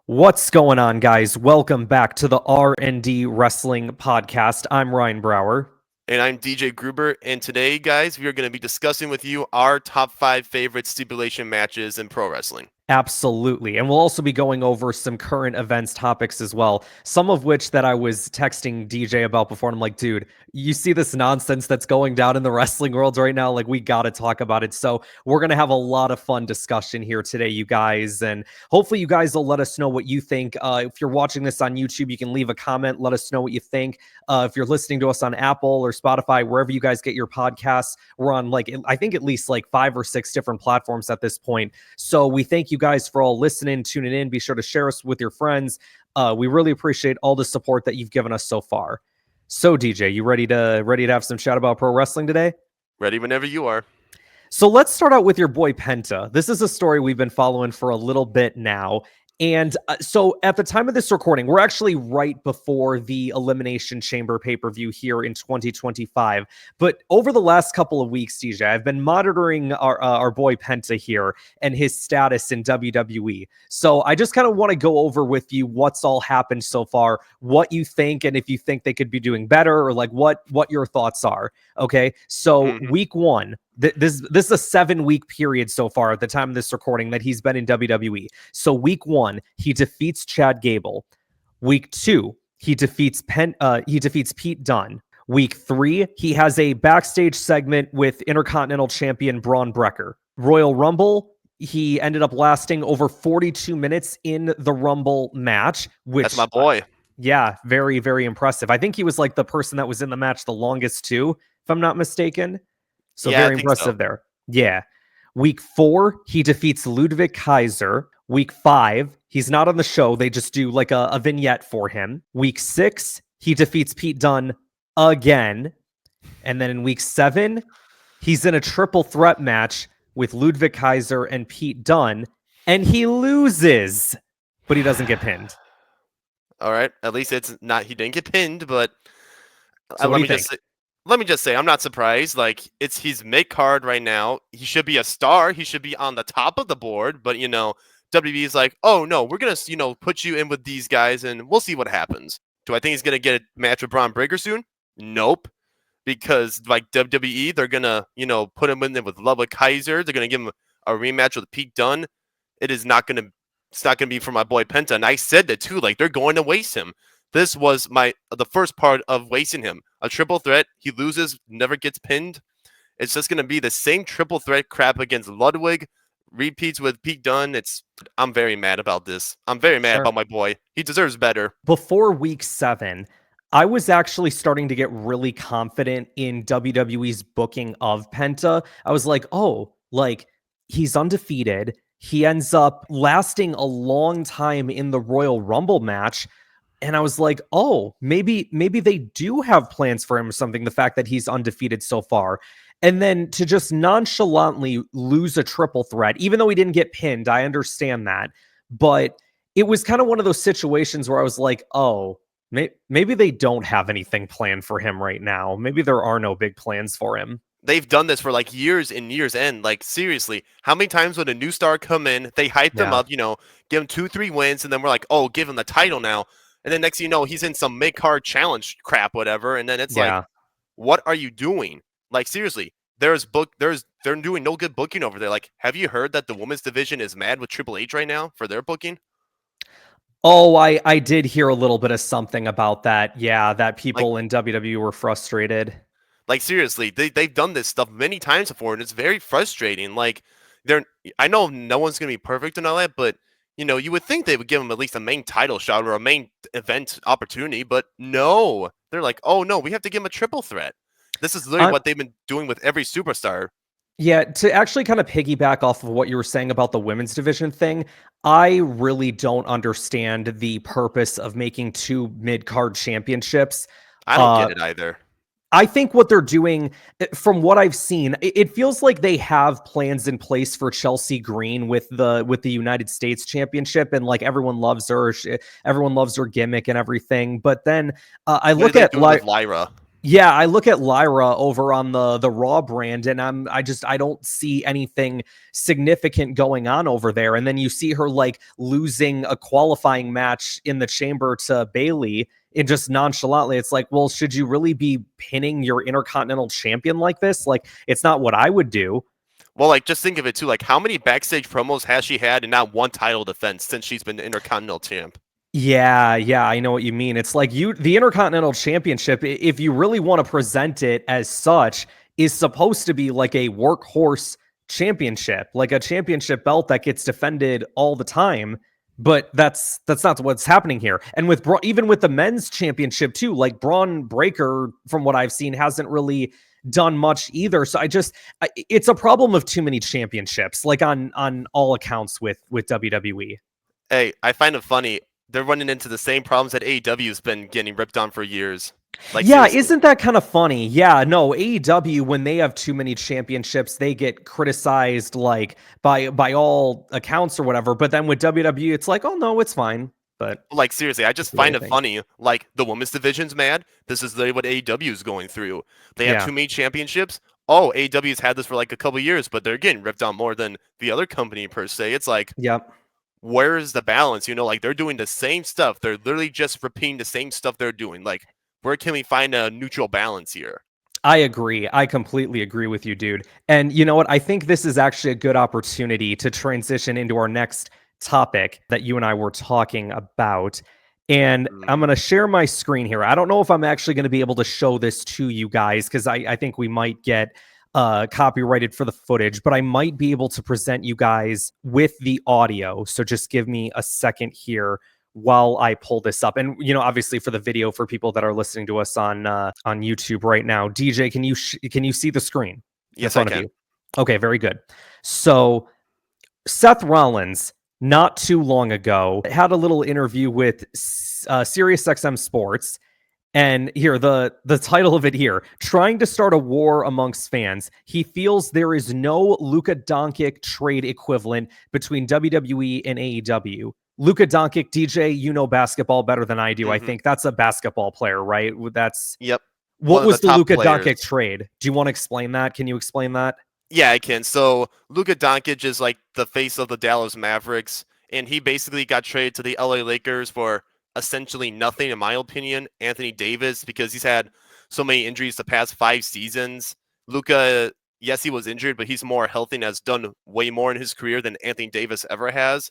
What's going on, guys? Welcome back to the R&D Wrestling Podcast. I'm Ryan Brower. And I'm DJ Gruber, and today, guys, we are going to be discussing with you our top 5 favorite stipulation matches in pro wrestling. Absolutely. And we'll also be going over some current events topics as well. Some of which that I was texting DJ about before. And I'm like, dude, you see this nonsense that's going down in the wrestling world right now? Like, we got to talk about it. So we're going to have a lot of fun discussion here today, you guys. And hopefully you guys will let us know what you think. If you're watching this on YouTube, you can leave a comment. Let us know what you think. If you're listening to us on Apple or Spotify, wherever you guys get your podcasts, we're on I think at least 5 or 6 different platforms at this point. So we thank you guys for all listening, tuning in. Be sure to share us with your friends. We really appreciate all the support that you've given us so far. So DJ, you ready to have some chat about pro wrestling today? Ready whenever you are. So let's start out with your boy Penta. This is a story we've been following for a little bit now. And so at the time of this recording, we're actually right before the Elimination Chamber pay-per-view here in 2025. But over the last couple of weeks, DJ, I've been monitoring our boy Penta here and his status in WWE. So I just kind of want to go over with you what's all happened so far, what you think, and if you think they could be doing better, or what your thoughts are. Okay, so week one. This is a 7-week period so far at the time of this recording that he's been in WWE. So week 1, he defeats Chad Gable. Week 2, he defeats Pete Dunne. Week 3, he has a backstage segment with Intercontinental Champion Braun Breaker. Royal Rumble, he ended up lasting over 42 minutes in the Rumble match. That's my boy. Yeah, very, very impressive. I think he was the person that was in the match the longest too, if I'm not mistaken. So yeah, very impressive there. Yeah. Week 4, he defeats Ludwig Kaiser. Week 5, he's not on the show. They just do a vignette for him. Week 6, he defeats Pete Dunne again. And then in week 7, he's in a triple threat match with Ludwig Kaiser and Pete Dunne. And he loses, but he doesn't get pinned. All right. At least it's not, he didn't get pinned, but so let me just say, I'm not surprised. He's mid-card right now. He should be a star. He should be on the top of the board. But, WWE is like, oh, no, we're going to, put you in with these guys, and we'll see what happens. Do I think he's going to get a match with Braun Breaker soon? Nope. Because, WWE, they're going to, put him in there with Ludwig Kaiser. They're going to give him a rematch with Pete Dunne. It's not going to be for my boy Penta. And I said that, too. They're going to waste him. This was the first part of wasting him. A triple threat. He loses, never gets pinned. It's just going to be the same triple threat crap against Ludwig. Repeats with Pete Dunne. I'm very mad about this. I'm very mad about my boy. He deserves better. Before week 7, I was actually starting to get really confident in WWE's booking of Penta. I was like, he's undefeated. He ends up lasting a long time in the Royal Rumble match. And I was like, oh, maybe they do have plans for him or something, the fact that he's undefeated so far. And then to just nonchalantly lose a triple threat, even though he didn't get pinned, I understand that. But it was kind of one of those situations where I was like, oh, maybe they don't have anything planned for him right now. Maybe there are no big plans for him. They've done this for years and years end. Seriously, how many times would a new star come in, they hype them up, give him 2-3 wins, and then we're like, oh, give him the title now. And then next thing you know, he's in some mid-card challenge crap, whatever. And then it's what are you doing? Seriously, they're doing no good booking over there. Have you heard that the women's division is mad with Triple H right now for their booking? Oh, I did hear a little bit of something about that. Yeah, that people in WWE were frustrated. Seriously, they've done this stuff many times before, and it's very frustrating. I know no one's going to be perfect and all that, but you would think they would give him at least a main title shot or a main event opportunity, but no. They're like, oh, no, we have to give him a triple threat. This is literally what they've been doing with every superstar. Yeah, to actually kind of piggyback off of what you were saying about the women's division thing, I really don't understand the purpose of making 2 mid-card championships. I don't get it either. I think what they're doing, from what I've seen, it feels like they have plans in place for Chelsea Green with the United States Championship, and everyone loves her gimmick and everything. But then I look at Lyra. Yeah, I look at Lyra over on the Raw brand, and I don't see anything significant going on over there. And then you see her like losing a qualifying match in the chamber to Bailey, and just nonchalantly, it's like, well, should you really be pinning your Intercontinental Champion like this? Like, it's not what I would do. Well, like just think of it too. Like how many backstage promos has she had and not one title defense since she's been the Intercontinental champ? Yeah, yeah, I know what you mean. It's like the Intercontinental Championship, if you really want to present it as such, is supposed to be like a workhorse championship, like a championship belt that gets defended all the time. But that's not what's happening here. And with even with the men's championship too, like Braun Breaker, from what I've seen, hasn't really done much either. So it's a problem of too many championships, like on all accounts with WWE. Hey, I find it funny. They're running into the same problems that AEW's been getting ripped on for years. Like Yeah, seriously. isn't that kind of funny? Yeah, no, AEW, when they have too many championships, they get criticized like by all accounts or whatever. But then with WWE, it's like, oh no, it's fine. But Like seriously, I just that's the way I find it think. funny. Like the women's division's mad. This is literally what AEW is going through. They have Yeah. too many championships. Oh, AEW's had this for like a couple years, but they're getting ripped on more than the other company per se. It's like, Yep. where's the balance? You know, like they're doing the same stuff. They're literally just repeating the same stuff they're doing. Like, where can we find a neutral balance here? I agree. I completely agree with you, dude. And you know what? I think this is actually a good opportunity to transition into our next topic that you and I were talking about. And I'm Mm. going to share my screen here. I don't know if I'm actually going to be able to show this to you guys because I think we might get copyrighted for the footage, but I might be able to present you guys with the audio. So just give me a second here while I pull this up. And obviously for the video for people that are listening to us on YouTube right now, DJ, can you see the screen in Yes, I front of can. you? Okay, very good. So Seth Rollins, not too long ago, had a little interview with SiriusXM Sports. And here, the title of it here, trying to start a war amongst fans. He feels there is no Luka Doncic trade equivalent between WWE and AEW. Luka Doncic, DJ, you know basketball better than I do. I Hmm. think that's a basketball player, right? That's Yep. what One of the was the top Luka Doncic players. trade? Do you want to explain that? Can you explain that? Yeah, I can. So Luka Doncic is like the face of the Dallas Mavericks, and he basically got traded to the LA Lakers for essentially nothing, in my opinion. Anthony Davis, because he's had so many injuries the past 5 seasons. Luka, yes, he was injured, but he's more healthy and has done way more in his career than Anthony Davis ever has.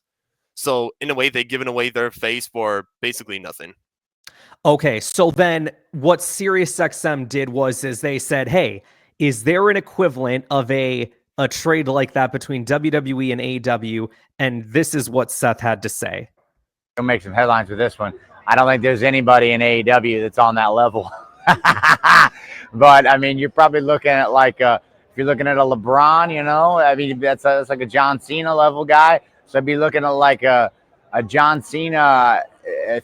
So in a way, they've given away their face for basically nothing. Okay, so then what SiriusXM did is they said, "Hey, is there an equivalent of a trade like that between WWE and AEW?" And this is what Seth had to say. He'll make some headlines with this one. I don't think there's anybody in AEW that's on that level. But I mean, you're probably looking at like if you're looking at a LeBron, I mean that's like a John Cena level guy. So I'd be looking at like a John Cena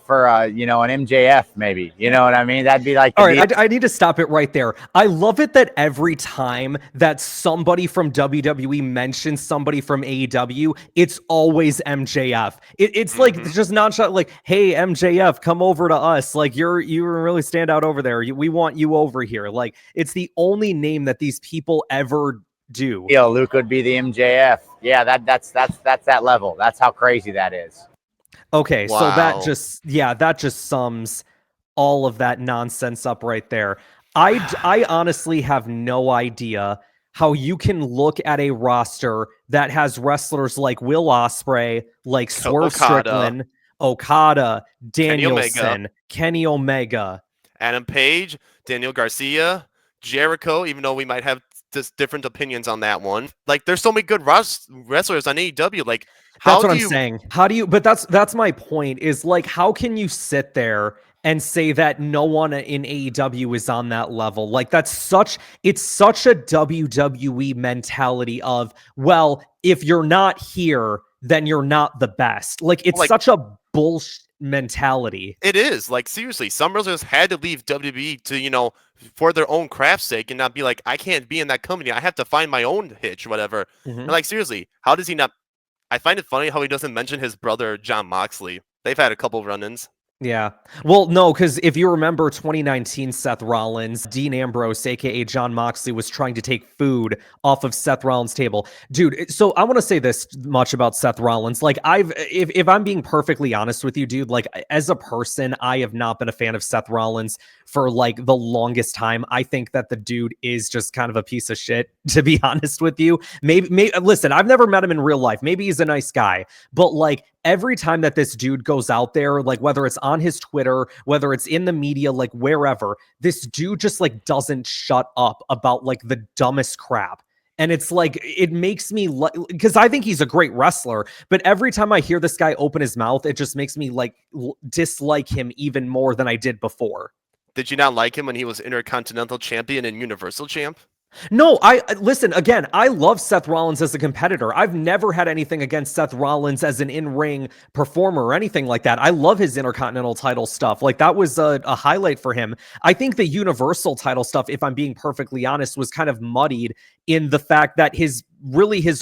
for an MJF maybe. You know what I mean? That'd be like the All deal. right, I need to stop it right there. I love it that every time that somebody from WWE mentions somebody from AEW, it's always MJF. It's like Hmm. it's just nonchalant, like, "Hey, MJF, come over to us. Like, you really stand out over there. We want you over here." Like, it's the only name that these people ever do. Luke would be the MJF. Yeah, that's that level. That's how crazy that is. Okay, so Wow. that just sums all of that nonsense up right there. I honestly have no idea how you can look at a roster that has wrestlers like Will Ospreay, like Swerve Okada, Strickland, Okada, Kenny Omega, Danielson, Kenny Omega. Adam Page, Daniel Garcia, Jericho, even though we might have just different opinions on that one. Like, there's so many good wrestlers on AEW. Like, That's how what do I'm you? saying. How do you but that's my point is like how can you sit there and say that no one in AEW is on that level? Like it's such a WWE mentality of, well, if you're not here, then you're not the best. Like it's Like, such a bullshit mentality. it is. Like, seriously, some wrestlers had to leave WWE to, for their own craft's sake and not be like, I can't be in that company. I have to find my own hitch, whatever. And, Mhm. like, seriously, how does he not? I find it funny how he doesn't mention his brother, John Moxley. They've had a couple run ins. Yeah. Well, no, because if you remember 2019 Seth Rollins, Dean Ambrose, aka John Moxley, was trying to take food off of Seth Rollins' table. Dude, so I want to say this much about Seth Rollins. Like, if I'm being perfectly honest with you, dude, like as a person, I have not been a fan of Seth Rollins for like the longest time. I think that the dude is just kind of a piece of shit, to be honest with you. Maybe listen, I've never met him in real life. Maybe he's a nice guy, but like every time that this dude goes out there, like whether it's on his Twitter, whether it's in the media, like wherever, this dude just like doesn't shut up about like the dumbest crap. And it's like, it makes me like, because I think he's a great wrestler, but every time I hear this guy open his mouth, it just makes me like dislike him even more than I did before. Did you not like him when he was Intercontinental Champion and Universal Champ? No, I listen again. I love Seth Rollins as a competitor. I've never had anything against Seth Rollins as an in-ring performer or anything like that. I love his Intercontinental title stuff. Like that was a highlight for him. I think the Universal title stuff, if I'm being perfectly honest, was kind of muddied in the fact that his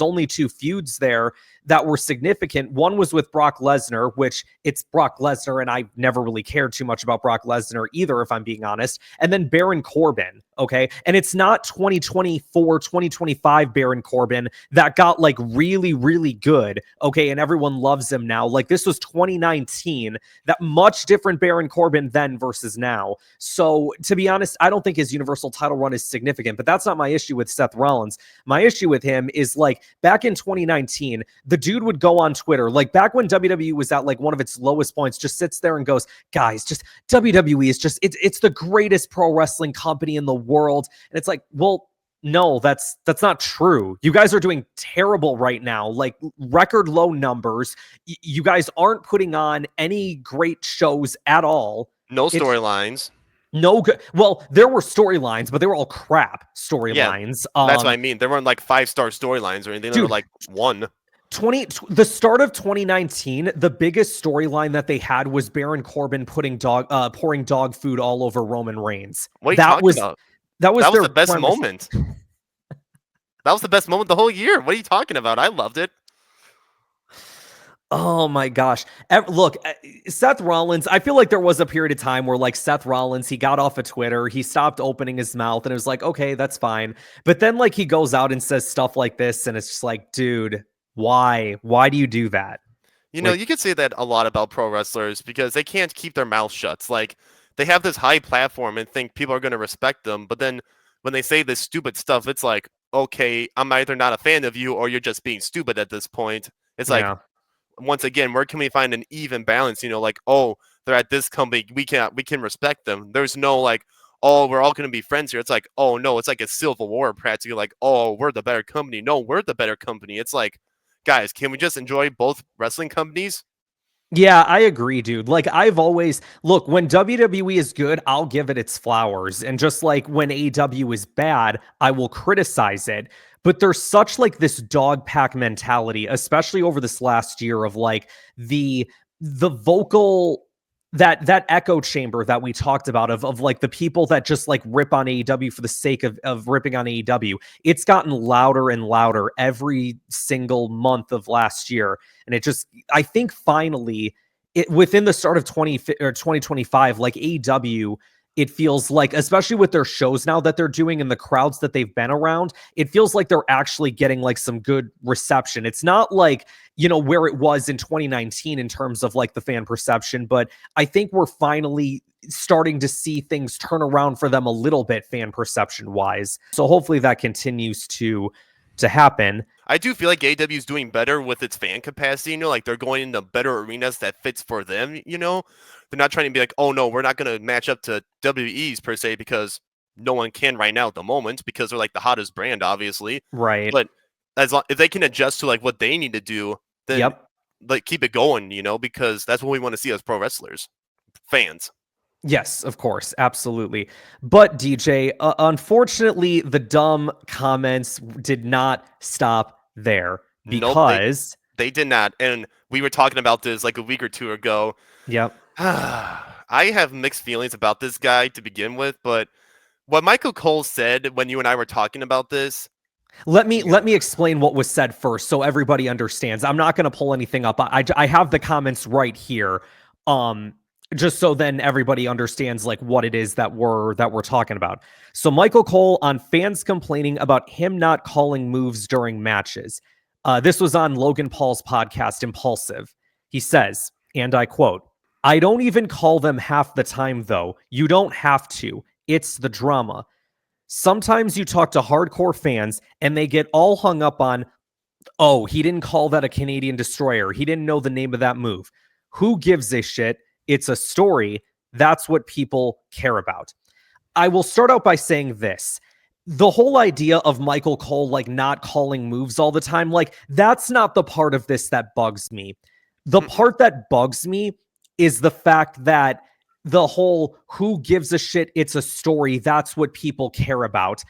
only two feuds there that were significant. One was with Brock Lesnar, which it's Brock Lesnar, and I never really cared too much about Brock Lesnar either, if I'm being honest. And then Baron Corbin, okay? And it's not 2024, 2025 Baron Corbin that got like really, really good, okay? And everyone loves him now. Like this was 2019, that much different Baron Corbin then versus now. So to be honest, I don't think his Universal title run is significant, but that's not my issue with Seth Rollins. My issue with him is like back in 2019, the dude would go on Twitter, like back when WWE was at like one of its lowest points, just sits there and goes, guys, just WWE is just, it's the greatest pro wrestling company in the world. And it's like, well, no, that's not true. You guys are doing terrible right now, like record low numbers. You guys aren't putting on any great shows at all. No storylines. No good. Well, there were storylines, but they were all crap storylines. That's what I mean. There weren't like 5-star storylines or anything. They were like one. The start of 2019, the biggest storyline that they had was Baron Corbin pouring dog food all over Roman Reigns. What are you talking about? That was the best moment. That was the best moment the whole year. What are you talking about? I loved it. Oh my gosh. Look, Seth Rollins, I feel like there was a period of time where like Seth Rollins, he got off of Twitter, he stopped opening his mouth and it was like, okay, that's fine. But then like he goes out and says stuff like this and it's just like, dude, why? Why do you do that? You know, you could say that a lot about pro wrestlers because they can't keep their mouth shut. Like they have this high platform and think people are going to respect them. But then when they say this stupid stuff, it's like, okay, I'm either not a fan of you or you're just being stupid at this point. It's like, once again, where can we find an even balance? You know, like, oh, they're at this company, we can respect them. There's no like, oh, we're all going to be friends here. It's like, oh no, it's like a civil war practically. Like, oh, we're the better company. No, we're the better company. It's like, guys, can we just enjoy both wrestling companies? Yeah, I agree, dude. Like I've always look, when WWE is good, I'll give it its flowers. And just like when AEW is bad, I will criticize it. But there's such like this dog pack mentality, especially over this last year of like the vocal that echo chamber that we talked about of like the people that just like rip on AEW for the sake of ripping on AEW. It's gotten louder and louder every single month of last year. And it just, I think finally within the start of 2025, like AEW, it feels like, especially with their shows now that they're doing and the crowds that they've been around, it feels like they're actually getting like some good reception. It's not like, you know, where it was in 2019 in terms of like the fan perception, but I think we're finally starting to see things turn around for them a little bit fan perception wise. So hopefully that continues to happen. I do feel like AEW is doing better with its fan capacity. You know, like they're going into better arenas that fits for them. You know, they're not trying to be like, oh no, we're not going to match up to WWE's per se because no one can right now at the moment because they're like the hottest brand, obviously. Right. But as long if they can adjust to like what they need to do, then like keep it going. You know, because that's what we want to see as pro wrestlers, fans. Yes, of course. Absolutely. But DJ, unfortunately, the dumb comments did not stop there because they did not. And we were talking about this like a week or two ago. Yep. I have mixed feelings about this guy to begin with, but what Michael Cole said when you and I were talking about this. Let me explain what was said first so everybody understands. I'm not going to pull anything up. I have the comments right here. just so then everybody understands like what it is that we're talking about. So Michael Cole on fans complaining about him not calling moves during matches. This was on Logan Paul's podcast, Impulsive. He says, and I quote, "I don't even call them half the time, though. You don't have to. It's the drama. Sometimes you talk to hardcore fans and they get all hung up on, oh, he didn't call that a Canadian destroyer. He didn't know the name of that move. Who gives a shit? It's a story. That's what people care about." I will start out by saying this. The whole idea of Michael Cole like not calling moves all the time, like that's not the part of this that bugs me. The part that bugs me is the fact that the whole who gives a shit, it's a story, that's what people care about.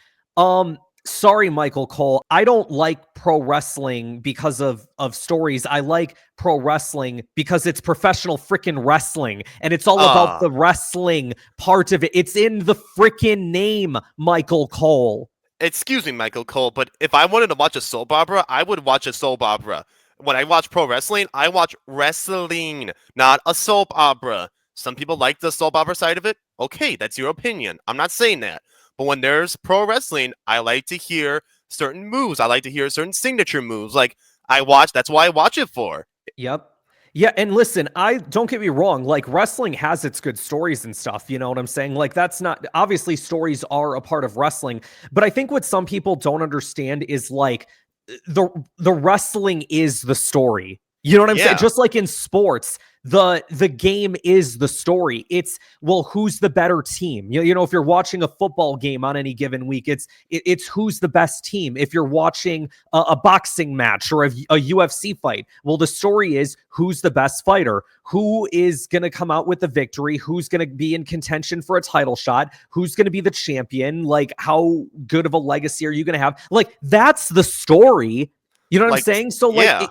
Sorry, Michael Cole. I don't like pro wrestling because of stories. I like pro wrestling because it's professional freaking wrestling. And it's all about the wrestling part of it. It's in the freaking name, Michael Cole. Excuse me, Michael Cole, but if I wanted to watch a soap opera, I would watch a soap opera. When I watch pro wrestling, I watch wrestling, not a soap opera. Some people like the soap opera side of it. Okay, that's your opinion. I'm not saying that. But when there's pro wrestling, I like to hear certain moves. I like to hear certain signature moves. Like that's why I watch it for. Yep. Yeah, and listen, I don't get me wrong, like wrestling has its good stories and stuff, you know what I'm saying? Like that's not obviously stories are a part of wrestling, but I think what some people don't understand is like the wrestling is the story. You know what I'm saying? Just like in sports, the game is the story. It's, well, who's the better team? You know, if you're watching a football game on any given week, it's who's the best team. If you're watching a boxing match or a UFC fight, well, the story is who's the best fighter, who is going to come out with the victory, who's going to be in contention for a title shot, who's going to be the champion, like how good of a legacy are you going to have? Like that's the story. You know what I'm saying? So like,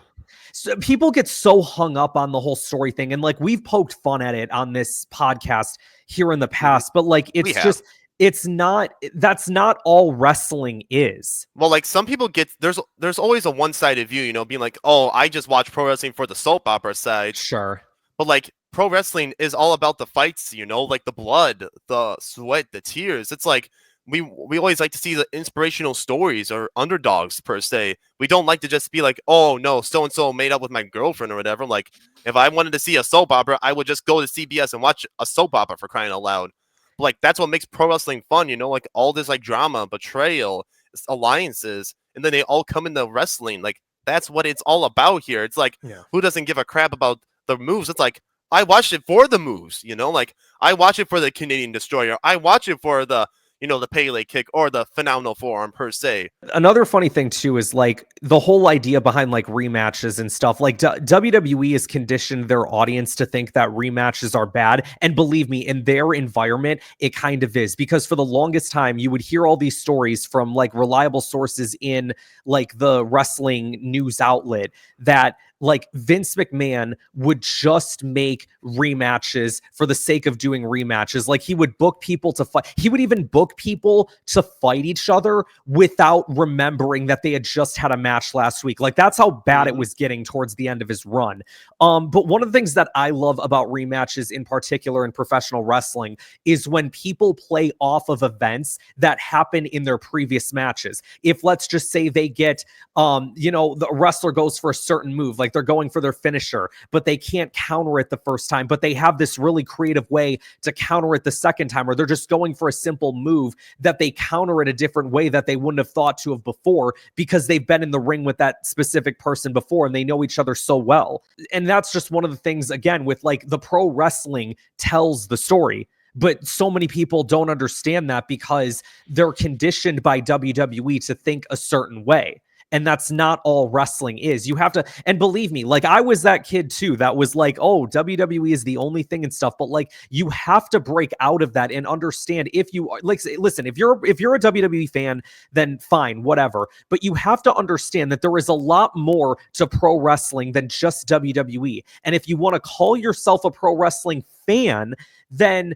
so people get so hung up on the whole story thing, and like we've poked fun at it on this podcast here in the past, but like it's not, that's not all wrestling is. Well, like some people get there's always a one-sided view, you know, being like, oh, I just watch pro wrestling for the soap opera side. Sure. But like pro wrestling is all about the fights, you know, like the blood, the sweat, the tears. It's like we always like to see the inspirational stories or underdogs per se. We don't like to just be like, oh no, so and so made up with my girlfriend or whatever. Like if I wanted to see a soap opera, I would just go to CBS and watch a soap opera, for crying out loud. But, like that's what makes pro wrestling fun, you know, like all this like drama, betrayal, alliances, and then they all come into wrestling. Like that's what it's all about here. It's like who doesn't give a crap about the moves? It's like I watched it for the moves, you know, like I watch it for the Canadian Destroyer. I watch it for the, you know, the Pele kick or the phenomenal forearm per se. Another funny thing too is like the whole idea behind like rematches and stuff. Like WWE has conditioned their audience to think that rematches are bad. And believe me, in their environment, it kind of is, because for the longest time, you would hear all these stories from like reliable sources in like the wrestling news outlet that like Vince McMahon would just make rematches for the sake of doing rematches. Like he would book people to fight. He would even book people to fight each other without remembering that they had just had a match last week. Like that's how bad it was getting towards the end of his run. But one of the things that I love about rematches in particular in professional wrestling is when people play off of events that happen in their previous matches. If let's just say they get, you know, the wrestler goes for a certain move, like they're going for their finisher, but they can't counter it the first time, but they have this really creative way to counter it the second time, or they're just going for a simple move that they counter it a different way that they wouldn't have thought to have before because they've been in the ring with that specific person before and they know each other so well. And that's just one of the things, again, with like the pro wrestling tells the story. But so many people don't understand that because they're conditioned by WWE to think a certain way. And that's not all wrestling is. You have to, and believe me, like I was that kid too, that was like, oh, WWE is the only thing and stuff. But like, you have to break out of that and understand if you are, like, listen, if you're a WWE fan, then fine, whatever. But you have to understand that there is a lot more to pro wrestling than just WWE. And if you want to call yourself a pro wrestling fan, then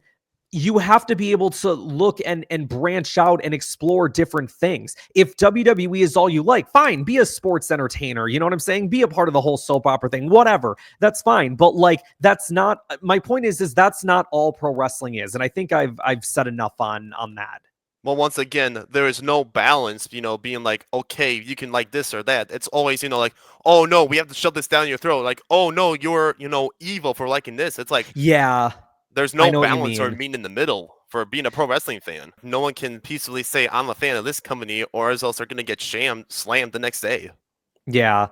you have to be able to look and branch out and explore different things. If WWE is all you like, fine, be a sports entertainer. You know what I'm saying? Be a part of the whole soap opera thing, whatever. That's fine. But like, that's not my point is that's not all pro wrestling is. And I think I've said enough on that. Well, once again, there is no balance, being like, okay, you can like this or that. It's always, like, oh no, we have to shove this down your throat. Like, oh no, you're, evil for liking this. It's like, Yeah, there's I no know what you balance or mean. mean in the middle for being a pro wrestling fan. No one can peacefully say, I'm a fan of this company, or else they're going to get slammed the next day. Yeah.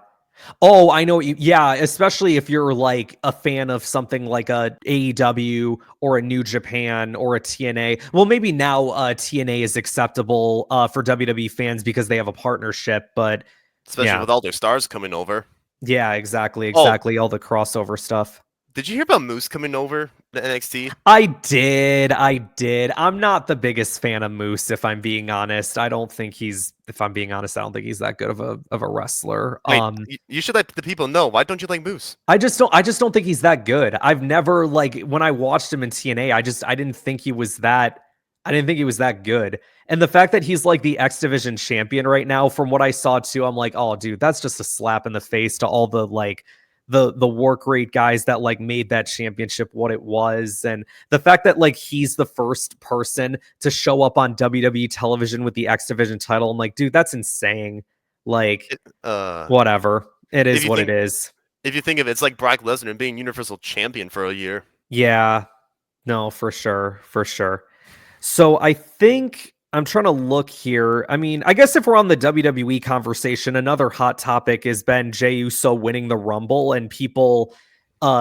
Oh, I know what you. Yeah, especially if you're like a fan of something like a AEW or a New Japan or a TNA. Well, maybe now TNA is acceptable for WWE fans because they have a partnership. But Especially yeah, with all their stars coming over. yeah, exactly, Oh, all the crossover stuff. did you hear about Moose coming over to NXT? I did. I'm not the biggest fan of Moose, if I'm being honest. I don't think he's. If I'm being honest, I don't think he's that good of a wrestler. Wait, you should let the people know. Why don't you like Moose? I just don't think he's that good. I've never like when I watched him in TNA, I didn't think he was that good. And the fact that he's like the X Division champion right now, from what I saw too, I'm like, oh dude, that's just a slap in the face to all the like the work rate guys that like made that championship what it was. And the fact that like he's the first person to show up on WWE television with the X Division title, I'm like, dude, that's insane. Like, whatever. It if is you what think it is. if you think of it, it's like Brock Lesnar being Universal Champion for a year. Yeah, no, for sure, for sure. So I think I'm trying to look here. I mean, I guess if we're on the WWE conversation, another hot topic has been Jey Uso winning the Rumble and people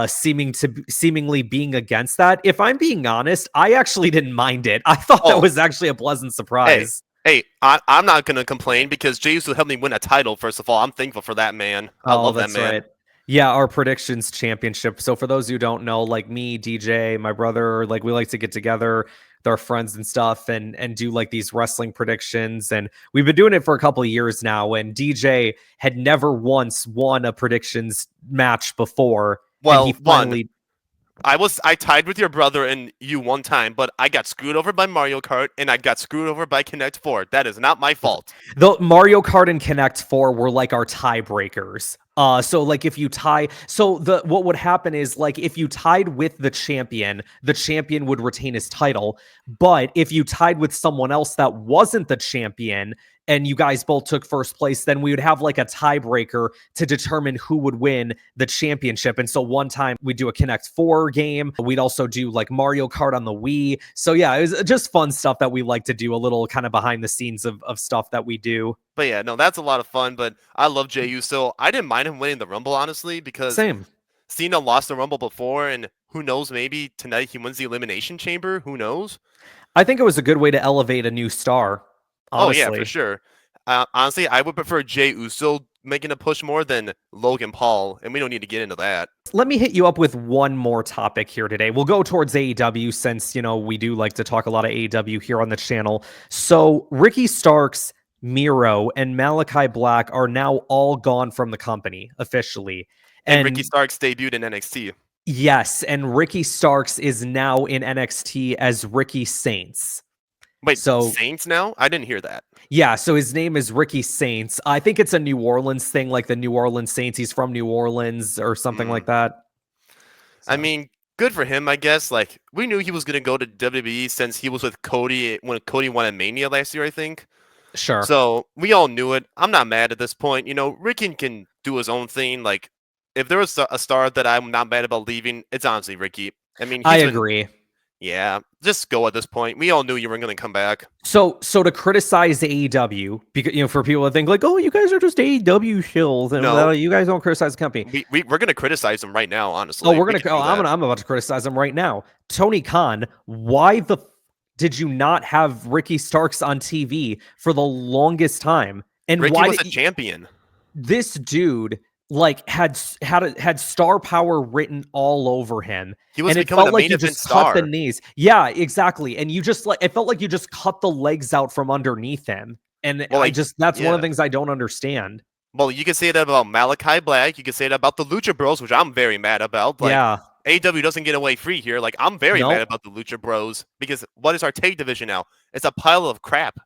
seemingly being against that. If I'm being honest, I actually didn't mind it. I thought that was actually a pleasant surprise. Hey, I'm not gonna complain because Jey Uso helped me win a title. First of all, I'm thankful for that man. I love that man. Right. Yeah, our predictions championship. So for those who don't know, like me, DJ, my brother, like we like to get together with our friends and stuff and do like these wrestling predictions. And we've been doing it for a couple of years now. And DJ had never once won a predictions match before. Well, and he finally I tied with your brother and you one time, but I got screwed over by Mario Kart and I got screwed over by Connect 4. That is not my fault. The Mario Kart and Connect 4 were like our tiebreakers. So like if you tie, so what would happen is like if you tied with the champion would retain his title. But if you tied with someone else that wasn't the champion and you guys both took first place, then we would have like a tiebreaker to determine who would win the championship. And so one time we'd do a Connect 4 game. We'd also do like Mario Kart on the Wii. So yeah, it was just fun stuff that we like to do, a little kind of behind the scenes of stuff that we do. But yeah, no, that's a lot of fun. But I love Jey Uso. I didn't mind him winning the Rumble, honestly, because Same. Cena lost the Rumble before, and who knows, maybe tonight he wins the Elimination Chamber. Who knows? I think it was a good way to elevate a new star. Honestly. Oh yeah, for sure. Honestly, I would prefer Jey Uso making a push more than Logan Paul, and we don't need to get into that. Let me hit you up with one more topic here today. We'll go towards AEW since, we do like to talk a lot of AEW here on the channel. So Ricky Starks, Miro, and Malachi Black are now all gone from the company officially. And Ricky Starks debuted in NXT. Yes, and Ricky Starks is now in NXT as Ricky Saints. Wait, so Saints now? I didn't hear that. Yeah, so his name is Ricky Saints. I think it's a New Orleans thing, like the New Orleans Saints. He's from New Orleans or something like that. So. I mean, good for him, I guess. Like, we knew he was going to go to WWE since he was with Cody when Cody won at Mania last year, I think. Sure. So we all knew it. I'm not mad at this point. Ricky can do his own thing. Like, if there was a star that I'm not mad about leaving, it's honestly Ricky. I mean, I agree. Yeah, just go at this point. We all knew you weren't going to come back. So to criticize AEW, because for people that think like, oh, you guys are just AEW shills, and you guys don't criticize the company. We're going to criticize them right now, honestly. Oh, I'm about to criticize them right now. Tony Khan, why did you not have Ricky Starks on TV for the longest time? And Ricky why was a champion. This dude had star power written all over him. He was and it felt like you just cut the knees. Yeah, exactly. And you just it felt like you just cut the legs out from underneath him. And that's one of the things I don't understand. Well, you can say that about Malachi Black. You can say that about the Lucha Bros, which I'm very mad about. Like, yeah. AEW doesn't get away free here. Like, I'm very mad No. about the Lucha Bros because what is our tag division now? It's a pile of crap.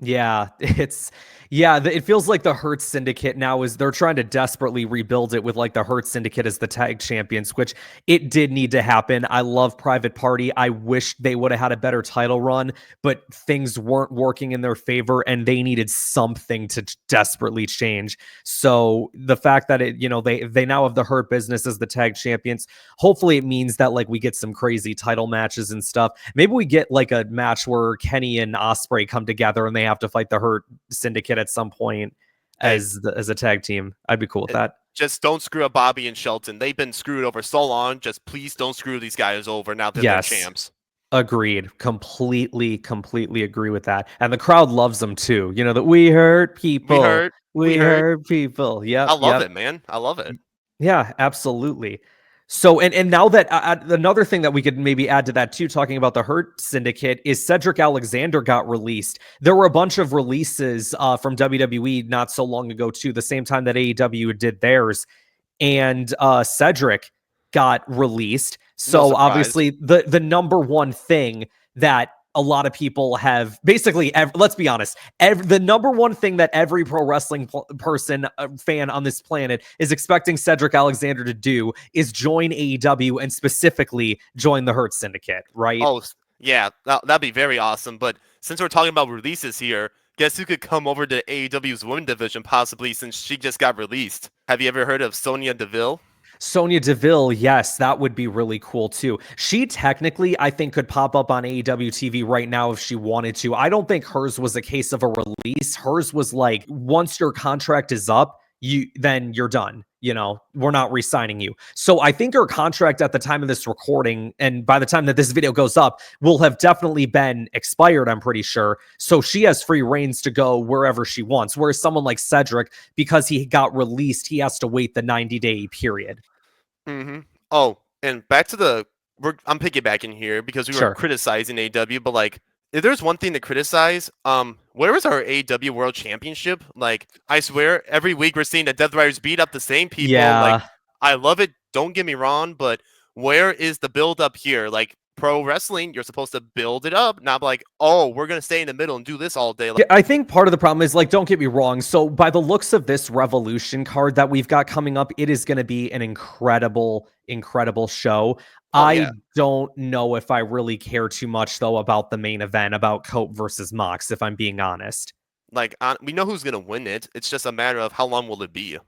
Yeah, it feels like the Hurt Syndicate now they're trying to desperately rebuild it with like the Hurt Syndicate as the tag champions, which it did need to happen. I love Private Party. I wish they would have had a better title run, but things weren't working in their favor and they needed something to desperately change. So the fact that they now have the Hurt Business as the tag champions, hopefully it means that like we get some crazy title matches and stuff. Maybe we get like a match where Kenny and Ospreay come together and they have to fight the Hurt Syndicate at some point as a tag team. I'd be cool with that. Just don't screw up Bobby and Shelton. They've been screwed over so long. Just please don't screw these guys over now that they're champs. Agreed. Completely agree with that. And the crowd loves them too. You know, that we hurt people. We hurt people. Yep. I love it, man. I love it. Yeah, absolutely. So, and now that another thing that we could maybe add to that too, talking about the Hurt Syndicate, is Cedric Alexander got released. There were a bunch of releases from WWE not so long ago too, the same time that AEW did theirs, and Cedric got released. So obviously the number one thing that a lot of people have basically, let's be honest, the number one thing that every pro wrestling person, fan on this planet is expecting Cedric Alexander to do is join AEW and specifically join the Hurt Syndicate, right? Oh, yeah, that'd be very awesome. But since we're talking about releases here, guess who could come over to AEW's women's division possibly since she just got released? Have you ever heard of Sonya Deville? Sonya Deville, yes, that would be really cool too. She technically, I think, could pop up on AEW TV right now if she wanted to. I don't think hers was a case of a release. Hers was like, once your contract is up, then you're done. You know, we're not re-signing you. So I think her contract at the time of this recording, and by the time that this video goes up, will have definitely been expired, I'm pretty sure. So she has free reigns to go wherever she wants. Whereas someone like Cedric, because he got released, he has to wait the 90-day period. Mm-hmm. Oh, and back to I'm piggybacking here because we were criticizing AEW, but like, if there's one thing to criticize, where is our AEW World Championship? Like, I swear, every week we're seeing the Death Riders beat up the same people. Yeah. Like, I love it. Don't get me wrong, but where is the build up here? Like, pro wrestling, you're supposed to build it up, not like, oh, we're gonna stay in the middle and do this all day. Yeah, I think part of the problem is, like, don't get me wrong. So by the looks of this Revolution card that we've got coming up, it is going to be an incredible show. I don't know if I really care too much though about the main event, about Cope versus Mox, if I'm being honest. Like, we know who's gonna win it. It's just a matter of how long will it be.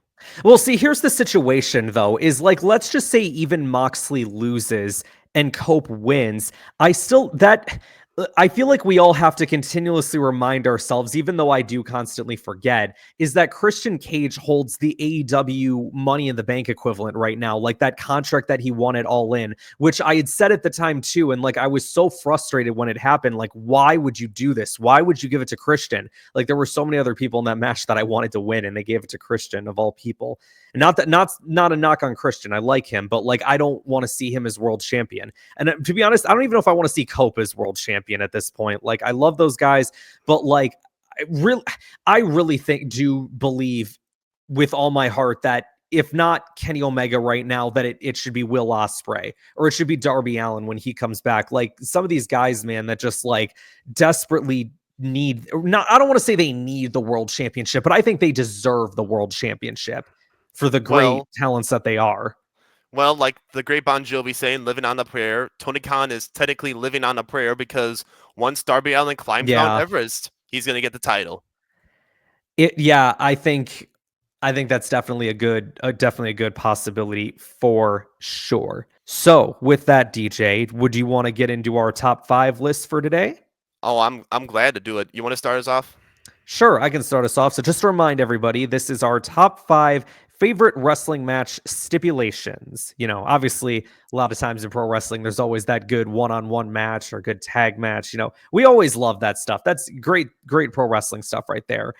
Well, see, here's the situation though, is like, let's just say even Moxley loses and Cope wins. I feel like we all have to continuously remind ourselves, even though I do constantly forget, is that Christian Cage holds the AEW Money in the Bank equivalent right now, like that contract that he won at All In, which I had said at the time too. And like, I was so frustrated when it happened. Like, why would you do this? Why would you give it to Christian? Like, there were so many other people in that match that I wanted to win, and they gave it to Christian of all people. And not a knock on Christian. I like him, but like, I don't want to see him as world champion. And to be honest, I don't even know if I want to see Cope as world champion at this point. Like, I love those guys, but like, I really do believe with all my heart that if not Kenny Omega right now, that it should be Will Ospreay, or it should be Darby Allin when he comes back. Like, some of these guys, man, that just like desperately need, I don't want to say they need the world championship, but I think they deserve the world championship for the great talents that they are. Well, like the great Bon Jovi saying, living on a prayer, Tony Khan is technically living on a prayer because once Darby Allin climbs Mount Everest, he's going to get the title. I think that's definitely a good possibility for sure. So with that, DJ, would you want to get into our top 5 list for today? Oh, I'm glad to do it. You want to start us off? Sure, I can start us off. So just to remind everybody, this is our top 5 favorite wrestling match stipulations. You know, obviously, a lot of times in pro wrestling, there's always that good one-on-one match or good tag match. You know, we always love that stuff. That's great pro wrestling stuff right there.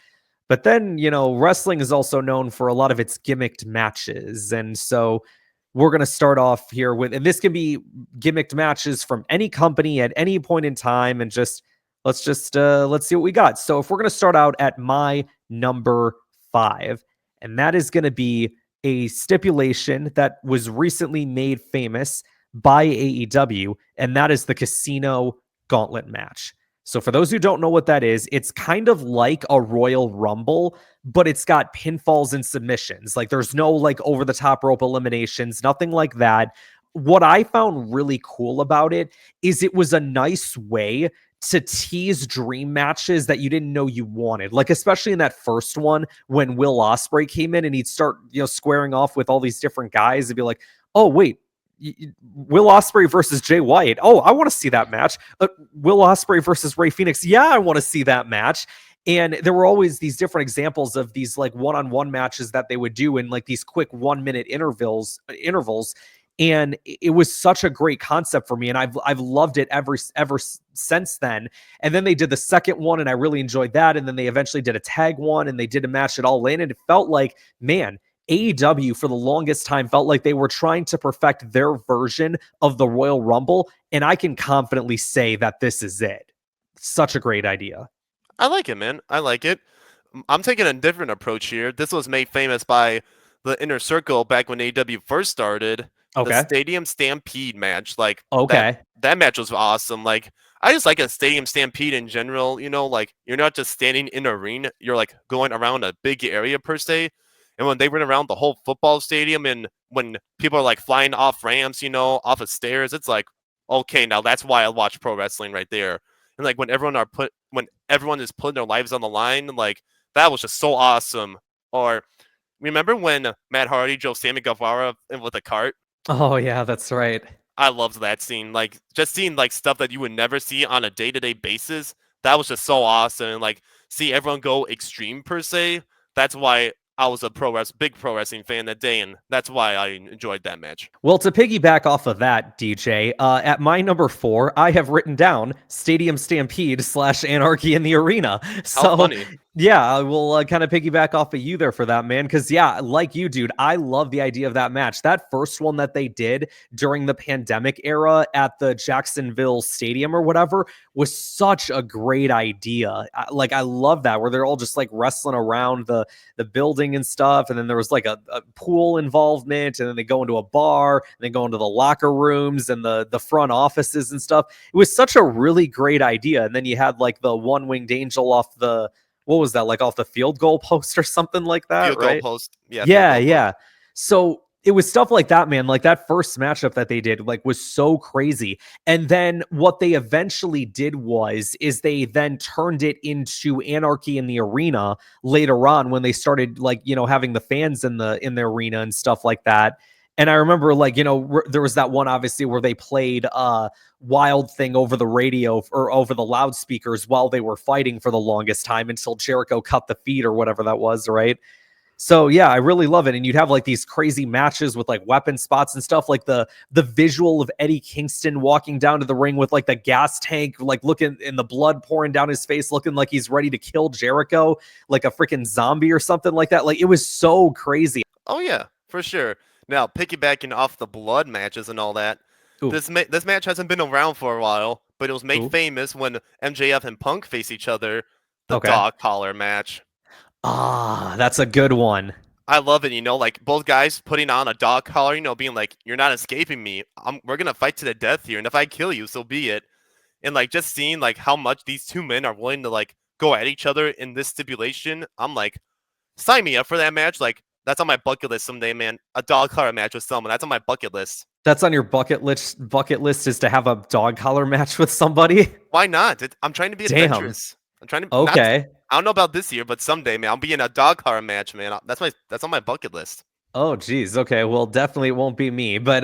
But then, you know, wrestling is also known for a lot of its gimmicked matches. And so we're going to start off here with, and this can be gimmicked matches from any company at any point in time. And let's see what we got. So if we're going to start out at my number 5, and that is going to be a stipulation that was recently made famous by AEW, and that is the Casino Gauntlet match. So for those who don't know what that is, it's kind of like a Royal Rumble, but it's got pinfalls and submissions. Like there's no like over the top rope eliminations, nothing like that. What I found really cool about it is it was a nice way to tease dream matches that you didn't know you wanted. Like especially in that first one when Will Ospreay came in and he'd start, squaring off with all these different guys and be like, "Oh, wait, Will Ospreay versus Jay White. Oh, I want to see that match. Will Ospreay versus Rey Fenix. Yeah, I want to see that match." And there were always these different examples of these like one-on-one matches that they would do in like these quick 1-minute intervals. And it was such a great concept for me, and I've loved it ever since then. And then they did the second one, and I really enjoyed that. And then they eventually did a tag one, and they did a match at All In, and it felt like, man, AEW for the longest time felt like they were trying to perfect their version of the Royal Rumble, and I can confidently say that this is it. Such a great idea. I like it, man. I like it. I'm taking a different approach here. This was made famous by the Inner Circle back when AEW first started. Okay. The Stadium Stampede match. Like, Okay. that match was awesome. Like, I just like a Stadium Stampede in general. Like, you're not just standing in an arena. You're, like, going around a big area, per se. And when they went around the whole football stadium and when people are, like, flying off ramps, off of stairs, it's like, okay, now that's why I watch pro wrestling right there. And, like, when everyone is putting their lives on the line, like, that was just so awesome. Or remember when Matt Hardy drove Sammy Guevara in with a cart? Oh, yeah, that's right. I loved that scene. Like, just seeing like stuff that you would never see on a day-to-day basis. That was just so awesome. And like, see everyone go extreme per se. That's why I was a big pro wrestling fan that day, and that's why I enjoyed that match. Well, to piggyback off of that, DJ, at my number 4, I have written down Stadium Stampede / Anarchy in the Arena. So, How funny. Yeah, I will kind of piggyback off of you there for that, man. Because, yeah, like you, dude, I love the idea of that match. That first one that they did during the pandemic era at the Jacksonville Stadium or whatever was such a great idea. I love that, where they're all just like wrestling around the building and stuff. And then there was like a pool involvement, and then they go into a bar, and they go into the locker rooms and the front offices and stuff. It was such a really great idea. And then you had like the one-winged angel off the, what was that, like off the field goal post or something like that, Field right? goal post. Yeah. So it was stuff like that, man. Like that first matchup that they did, like, was so crazy. And then what they eventually did is they then turned it into Anarchy in the Arena later on when they started like, having the fans in the arena and stuff like that. And I remember, like, there was that one, obviously, where they played Wild Thing over the radio or over the loudspeakers while they were fighting for the longest time until Jericho cut the feed or whatever that was, right? So, yeah, I really love it. And you'd have, like, these crazy matches with, like, weapon spots and stuff, like the visual of Eddie Kingston walking down to the ring with, like, the gas tank, like, looking in the blood pouring down his face, looking like he's ready to kill Jericho, like a freaking zombie or something like that. Like, it was so crazy. Oh, yeah, for sure. Now, piggybacking off the blood matches and all that, this match hasn't been around for a while, but it was made famous when MJF and Punk face each other, the dog collar match. Ah, that's a good one. I love it, like both guys putting on a dog collar, being like, "You're not escaping me. We're going to fight to the death here, and if I kill you, so be it." And like just seeing like how much these two men are willing to like go at each other in this stipulation, I'm like, sign me up for that match. Like, that's on my bucket list someday, man. A dog collar match with someone. That's on my bucket list. That's on your bucket list is to have a dog collar match with somebody? Why not? I'm trying to be adventurous. I'm trying to. Okay. I don't know about this year, but someday, man, I'll be in a dog collar match, man. That's on my bucket list. Oh, geez. Okay. Well, definitely it won't be me. But,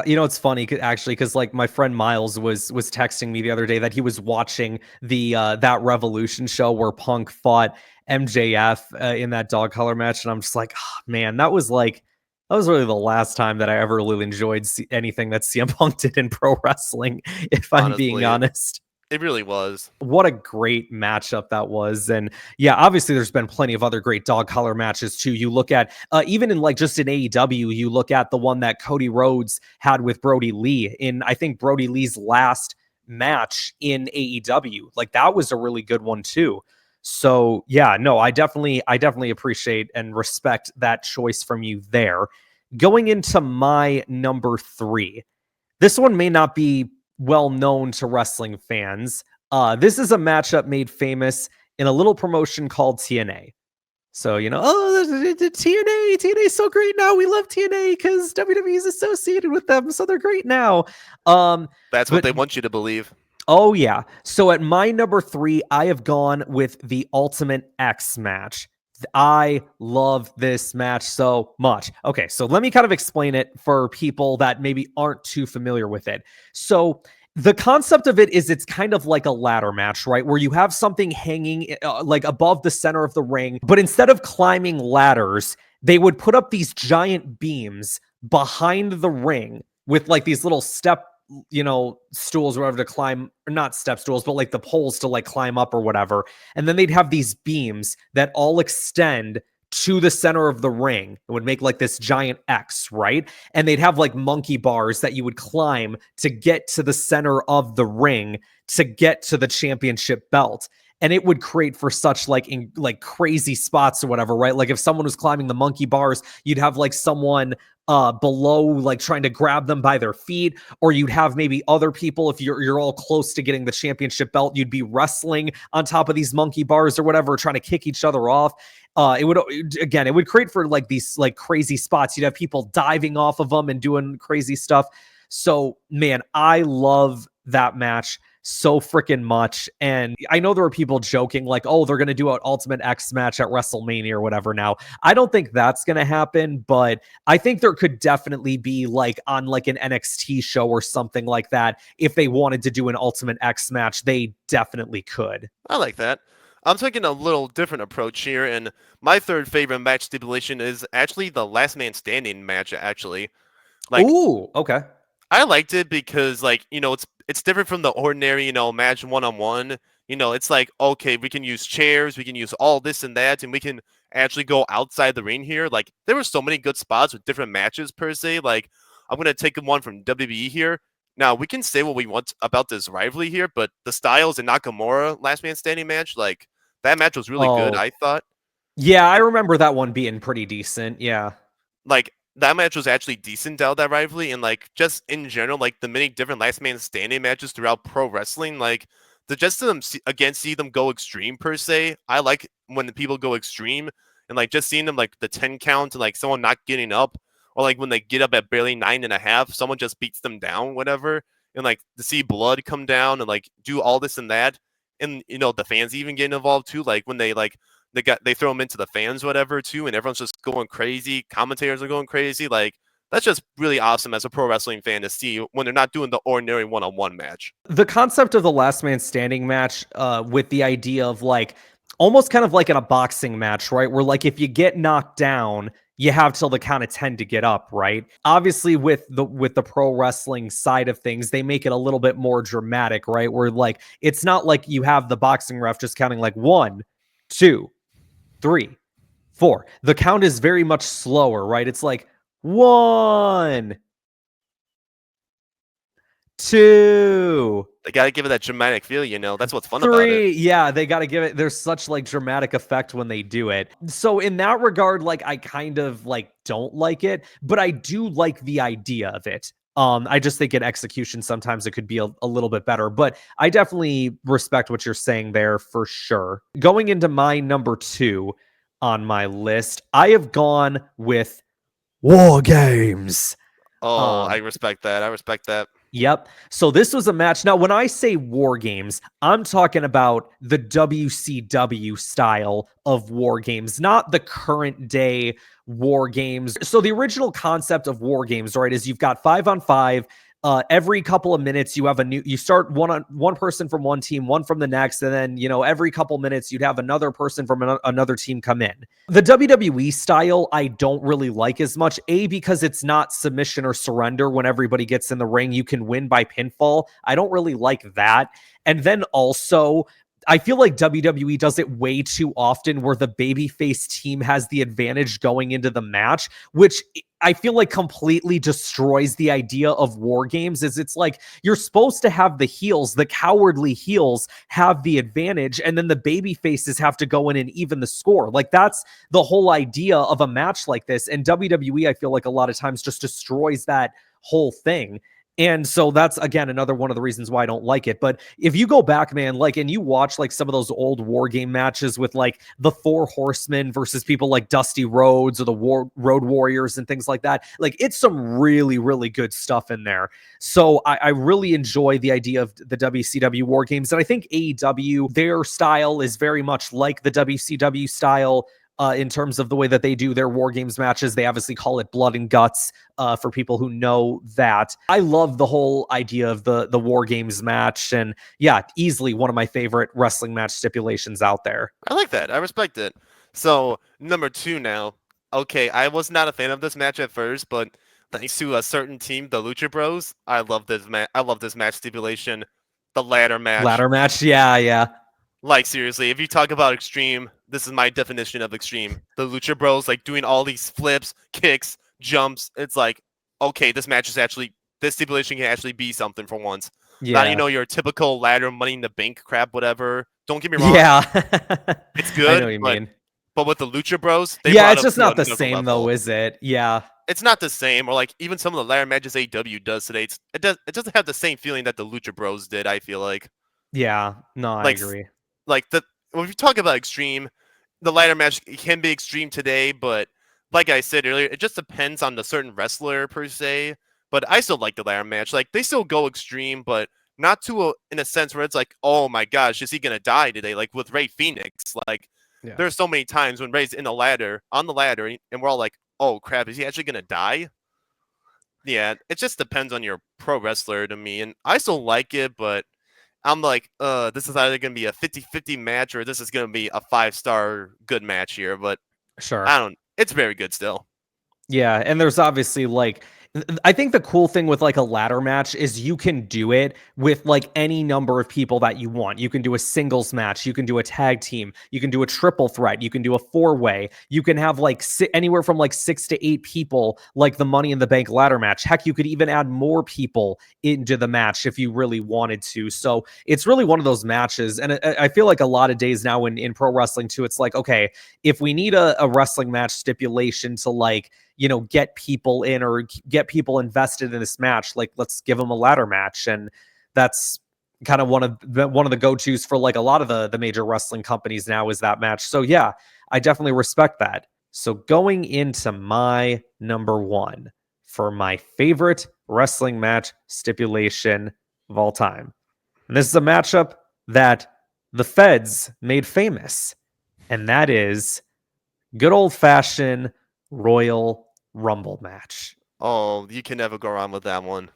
it's funny, actually, because like my friend Miles was texting me the other day that he was watching the that Revolution show where Punk fought MJF in that dog collar match. And I'm just like, oh, man, that was really the last time that I ever really enjoyed anything that CM Punk did in pro wrestling, if I'm being honest. It really was. What a great matchup that was. And yeah, obviously there's been plenty of other great dog collar matches too. You look at, even in like just in AEW, you look at the one that Cody Rhodes had with Brody Lee in, I think, Brody Lee's last match in AEW. Like that was a really good one too. So yeah, no, I definitely appreciate and respect that choice from you there. Going into my number 3, This one may not be well known to wrestling fans. This is a matchup made famous in a little promotion called TNA. So, the TNA is so great now. We love TNA because WWE is associated with them, so they're great now. That's what they want you to believe. Oh, yeah. So at my number 3, I have gone with the Ultimate X match. I love this match so much. Okay, so let me kind of explain it for people that maybe aren't too familiar with it. So the concept of it is it's kind of like a ladder match, right? Where you have something hanging like above the center of the ring, but instead of climbing ladders, they would put up these giant beams behind the ring with like these little stools or whatever to climb, or not step stools, but like the poles to like climb up or whatever. And then they'd have these beams that all extend to the center of the ring. It would make like this giant X, right? And they'd have like monkey bars that you would climb to get to the center of the ring to get to the championship belt. And it would create for such like crazy spots or whatever, right? Like if someone was climbing the monkey bars, you'd have like someone below, like trying to grab them by their feet, or you'd have maybe other people, if you're all close to getting the championship belt, you'd be wrestling on top of these monkey bars or whatever, trying to kick each other off. It would create for like these like crazy spots. You'd have people diving off of them and doing crazy stuff. So man, I love that match so freaking much. And I know there were people joking like, oh, they're going to do an Ultimate X match at WrestleMania or whatever now. I don't think that's going to happen, but I think there could definitely be like on like an NXT show or something like that. If they wanted to do an Ultimate X match, they definitely could. I like that. I'm taking a little different approach here, and my third favorite match stipulation is actually the Last Man Standing match, actually. Like, ooh, okay. I liked it because, like, it's different from the ordinary, match one-on-one. It's like, okay, we can use chairs, we can use all this and that, and we can actually go outside the ring here. Like, there were so many good spots with different matches, per se. Like, I'm going to take one from WWE here. Now, we can say what we want about this rivalry here, but the Styles and Nakamura Last Man Standing match, like, that match was really good, I thought. Yeah, I remember that one being pretty decent, yeah. Like, that match was actually decent out of that rivalry, and like just in general, like the many different Last Man Standing matches throughout pro wrestling, like see them go extreme per se. I like when the people go extreme, and like just seeing them like the 10 count and like someone not getting up, or like when they get up at barely 9.5, someone just beats them down, whatever, and like to see blood come down and like do all this and that, and the fans even getting involved too, like when they throw them into the fans, whatever, too, and everyone's just going crazy. Commentators are going crazy. Like, that's just really awesome as a pro wrestling fan to see when they're not doing the ordinary one-on-one match. The concept of the Last Man Standing match, with the idea of like almost kind of like in a boxing match, right? Where like if you get knocked down, you have till the count of 10 to get up, right? Obviously, with the pro wrestling side of things, they make it a little bit more dramatic, right? Where like it's not like you have the boxing ref just counting like 1, 2, 3, 4. The count is very much slower, right? It's like 1, 2. They got to give it that dramatic feel, That's what's fun 3. about it. Yeah, they got to give it. There's such like dramatic effect when they do it. So in that regard, like I kind of like don't like it, but I do like the idea of it. I just think in execution, sometimes it could be a little bit better, but I definitely respect what you're saying there for sure. Going into my number 2 on my list, I have gone with War Games. Oh, I respect that. Yep. So this was a match. Now, when I say War Games, I'm talking about the WCW style of War Games, not the current day War Games. So the original concept of War Games, right, is you've got 5-on-5. Every couple of minutes, you start one person from one team, one from the next, and then, every couple minutes you'd have another person from another team come in. The WWE style, I don't really like as much, because it's not submission or surrender when everybody gets in the ring. You can win by pinfall. I don't really like that. And then also, I feel like WWE does it way too often where the babyface team has the advantage going into the match, which I feel like completely destroys the idea of War Games. Is it's like you're supposed to have the heels, the cowardly heels have the advantage, and then the baby faces have to go in and even the score. Like that's the whole idea of a match like this. And WWE, I feel like a lot of times just destroys that whole thing. And so that's, again, another one of the reasons why I don't like it. But if you go back, man, like, and you watch like some of those old war game matches with like the Four Horsemen versus people like Dusty Rhodes or the Road Warriors and things like that, like, it's some really, really good stuff in there. So I really enjoy the idea of the WCW war games. And I think AEW, their style is very much like the WCW style. In terms of the way that they do their War Games matches. They obviously call it Blood and Guts for people who know that. I love the whole idea of the War Games match. And yeah, easily one of my favorite wrestling match stipulations out there. I like that. I respect it. So, number 2 now. Okay, I was not a fan of this match at first, but thanks to a certain team, the Lucha Bros, I love this match stipulation. The ladder match. Ladder match, yeah. Like, seriously, if you talk about extreme, this is my definition of extreme. The Lucha Bros, like, doing all these flips, kicks, jumps. It's like, okay, this stipulation can actually be something for once. Yeah. Not, your typical ladder Money in the Bank crap, whatever. Don't get me wrong. Yeah. It's good. I know what you mean. But with the Lucha Bros, it's just not the same, though, is it? Yeah. It's not the same, or like even some of the ladder matches AEW does today. It doesn't have the same feeling that the Lucha Bros did. I feel like. Yeah. No, I agree. Like when you talk about extreme, the ladder match can be extreme today, but like I said earlier, it just depends on the certain wrestler per se. But I still like the ladder match. Like, they still go extreme, but not in a sense where it's like, oh my gosh, is he gonna die today? Like with Rey Fenix, like there's so many times when Rey's on the ladder, and we're all like, oh crap, is he actually gonna die? Yeah, it just depends on your pro wrestler to me, and I still like it, but I'm like, this is either going to be a 50-50 match or this is going to be a 5-star good match here. But sure, it's very good still. Yeah, and there's obviously like, I think the cool thing with like a ladder match is you can do it with like any number of people that you want. You can do a singles match, you can do a tag team, you can do a triple threat, you can do a 4-way, you can have like anywhere from like 6 to 8 people, like the Money in the Bank ladder match. Heck, you could even add more people into the match if you really wanted to. So it's really one of those matches. And I feel like a lot of days now in pro wrestling too, it's like, okay, if we need a wrestling match stipulation to like, get people in or get people invested in this match, like let's give them a ladder match. And that's kind of one of the go-tos for like a lot of the major wrestling companies now is that match. So yeah, I definitely respect that. So going into my number 1 for my favorite wrestling match stipulation of all time. And this is a matchup that the Feds made famous, and that is good old-fashioned Royal Rumble match. Oh, you can never go wrong with that one.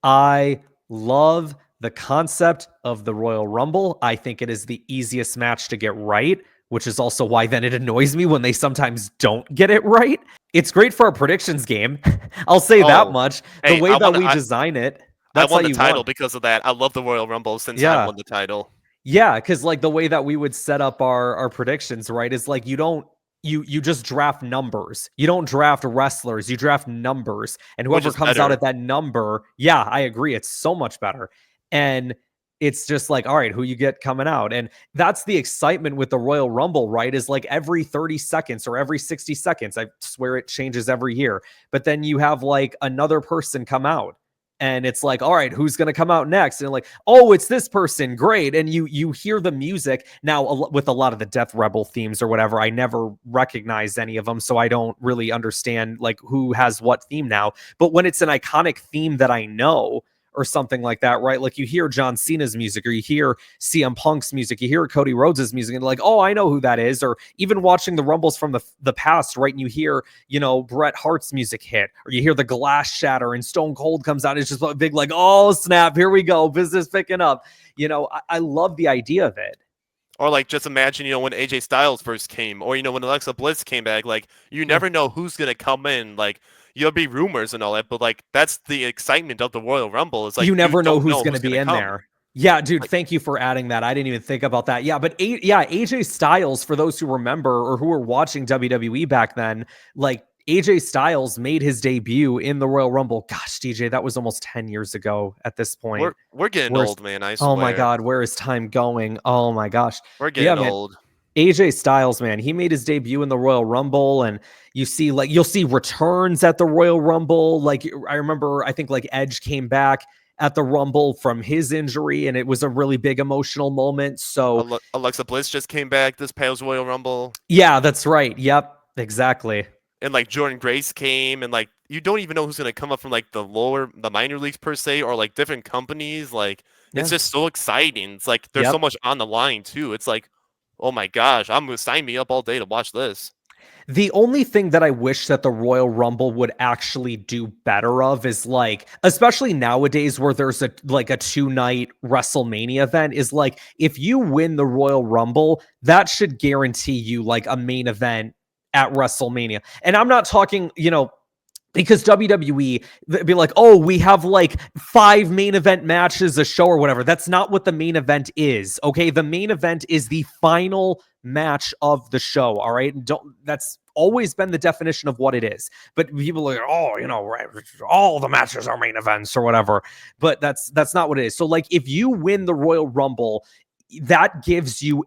I love the concept of the Royal Rumble. I think it is the easiest match to get right, which is also why then it annoys me when they sometimes don't get it right. It's great for our predictions game. I'll say that much. The way that we design it, that's I won the title because of that. I love the Royal Rumble since I won the title. Yeah, because like the way that we would set up our predictions, right, is like you just draft numbers. You don't draft wrestlers. You draft numbers. And whoever comes out at that number, yeah, I agree. It's so much better. And it's just like, all right, who you get coming out. And that's the excitement with the Royal Rumble, right? Is like every 30 seconds or every 60 seconds. I swear it changes every year. But then you have like another person come out. And it's like, all right, who's going to come out next? And like, oh, it's this person. Great. And you hear the music. Now, with a lot of the Death Rebel themes or whatever, I never recognized any of them. So I don't really understand like who has what theme now. But when it's an iconic theme that I know or something like that, right? Like you hear John Cena's music or you hear CM Punk's music, you hear Cody Rhodes' music and like, oh, I know who that is. Or even watching the Rumbles from the past, right? And you hear, Bret Hart's music hit or you hear the glass shatter and Stone Cold comes out. It's just a big like, oh, snap, here we go. Business picking up. I love the idea of it. Or like just imagine, when AJ Styles first came or, when Alexa Bliss came back, like you never know who's going to come in. Like, there'll be rumors and all that, but like that's the excitement of the Royal Rumble. Is like you never know who's going to be in there. Yeah, dude, thank you for adding that. I didn't even think about that. Yeah, but AJ Styles, for those who remember or who were watching WWE back then, like AJ Styles made his debut in the Royal Rumble. Gosh, DJ, that was almost 10 years ago at this point. We're getting old, man. I swear. Oh my God, where is time going? Oh my gosh. We're getting old. AJ Styles, man, he made his debut in the Royal Rumble, and you'll see returns at the Royal Rumble. Like I remember, I think like Edge came back at the Rumble from his injury, and it was a really big emotional moment. So Alexa Bliss just came back this past Royal Rumble. yeah, that's right. Yep, exactly. And like Jordan Grace came, and like you don't even know who's gonna come up from like the minor leagues per se, or like different companies. Like it's Yeah. just so exciting. It's like there's so Yep. much on the line too. It's like, oh my gosh, I'm gonna sign me up all day to watch this. The only thing that I wish that the Royal Rumble would actually do better of is like, especially nowadays where there's a 2-night WrestleMania event, is like if you win the Royal Rumble, that should guarantee you like a main event at WrestleMania. And I'm not talking, because WWE be like, oh, we have like 5 main event matches a show or whatever. That's not what the main event is. Okay. The main event is the final match of the show. All right. That's always been the definition of what it is. But people are like, oh, all the matches are main events or whatever. But that's not what it is. So like if you win the Royal Rumble, that gives you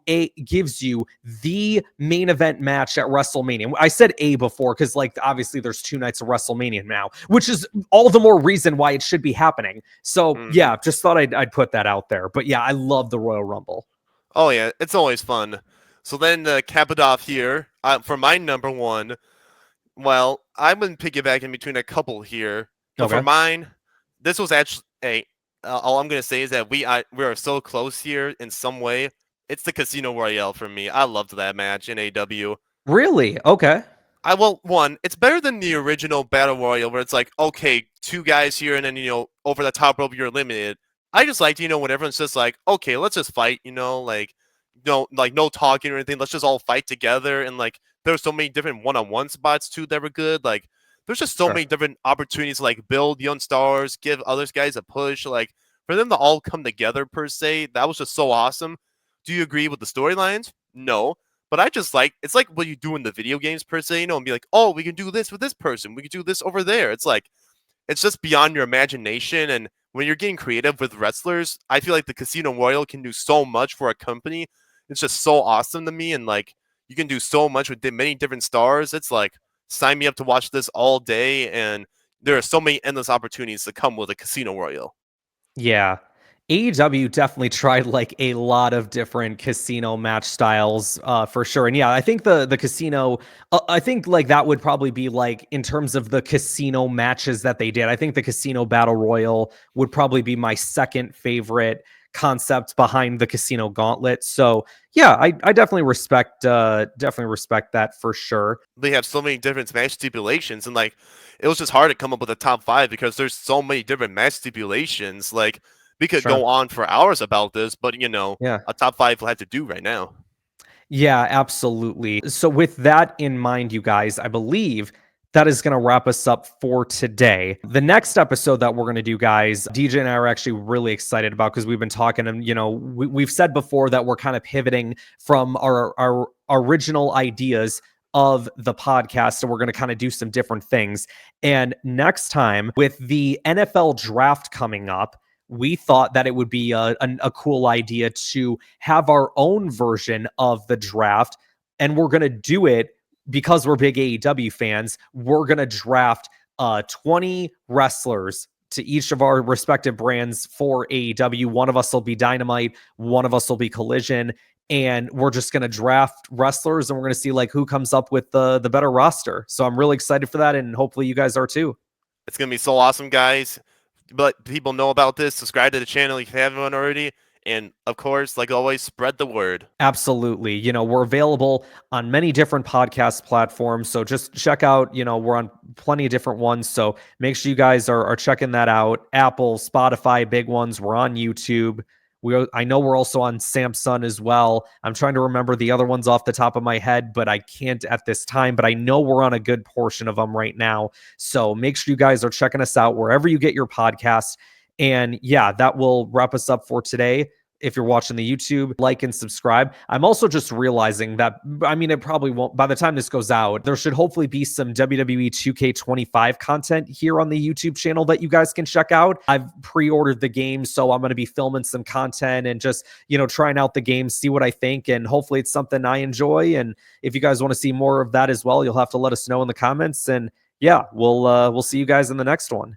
the main event match at WrestleMania. I said a before because like obviously there's 2 nights of WrestleMania now, which is all the more reason why it should be happening. So yeah, just thought I'd put that out there. But yeah, I love the Royal Rumble. Oh yeah, it's always fun. So then cap it off here for my number one. Well, I've been piggybacking between a couple here, but for mine, this was actually all I'm gonna say is that we are so close here in some way. It's the Casino Royale for me. I loved that match in AEW. Really? Okay. One, it's better than the original Battle Royal where it's like, okay, 2 guys here and then over the top rope you're eliminated. I just liked when everyone's just like, okay, let's just fight. Like no talking or anything. Let's just all fight together. And like there's so many different one-on-one spots too that were good. Like there's just so many different opportunities to like build young stars, give other guys a push. Like for them to all come together per se, that was just so awesome. Do you agree with the storylines? No. But I just it's like what you do in the video games per se, and be like, oh, we can do this with this person. We can do this over there. It's like, it's just beyond your imagination. And when you're getting creative with wrestlers, I feel like the Casino Royale can do so much for a company. It's just so awesome to me. And like, you can do so much with many different stars. It's like, sign me up to watch this all day. And there are so many endless opportunities to come with a Casino Royale. Yeah. AEW definitely tried like a lot of different casino match styles for sure. And yeah, I think the casino, I think like that would probably be like in terms of the casino matches that they did. I think the Casino Battle Royal would probably be my second favorite concept behind the Casino Gauntlet. So yeah, I definitely respect that for sure. They have so many different match stipulations, and like it was just hard to come up with a top 5 because there's so many different match stipulations. Like we could go on for hours about this, but a top 5 will have to do right now. Yeah, absolutely. So with that in mind, you guys, I believe that is going to wrap us up for today. The next episode that we're going to do, guys, DJ and I are actually really excited about because we've been talking and, we've said before that we're kind of pivoting from our original ideas of the podcast. So we're going to kind of do some different things. And next time with the NFL draft coming up, we thought that it would be a cool idea to have our own version of the draft. And we're going to do it because we're big AEW fans. We're going to draft 20 wrestlers to each of our respective brands for AEW. One of us will be Dynamite. One of us will be Collision. And we're just going to draft wrestlers and we're going to see like who comes up with the better roster. So I'm really excited for that. And hopefully you guys are too. It's going to be so awesome, guys. Let people know about this. Subscribe to the channel if you haven't already. And of course, like always, spread the word. Absolutely. We're available on many different podcast platforms. So just check out, we're on plenty of different ones. So make sure you guys are checking that out. Apple, Spotify, big ones. We're on YouTube. I know we're also on Samsung as well. I'm trying to remember the other ones off the top of my head, but I can't at this time. But I know we're on a good portion of them right now. So make sure you guys are checking us out wherever you get your podcasts. And yeah, that will wrap us up for today. If you're watching the YouTube, like and subscribe. I'm also just realizing that, I mean, it probably won't, by the time this goes out, there should hopefully be some WWE 2K25 content here on the YouTube channel that you guys can check out. I've pre-ordered the game, so I'm going to be filming some content and just, trying out the game, see what I think, and hopefully it's something I enjoy. And if you guys want to see more of that as well, you'll have to let us know in the comments. And yeah, we'll see you guys in the next one.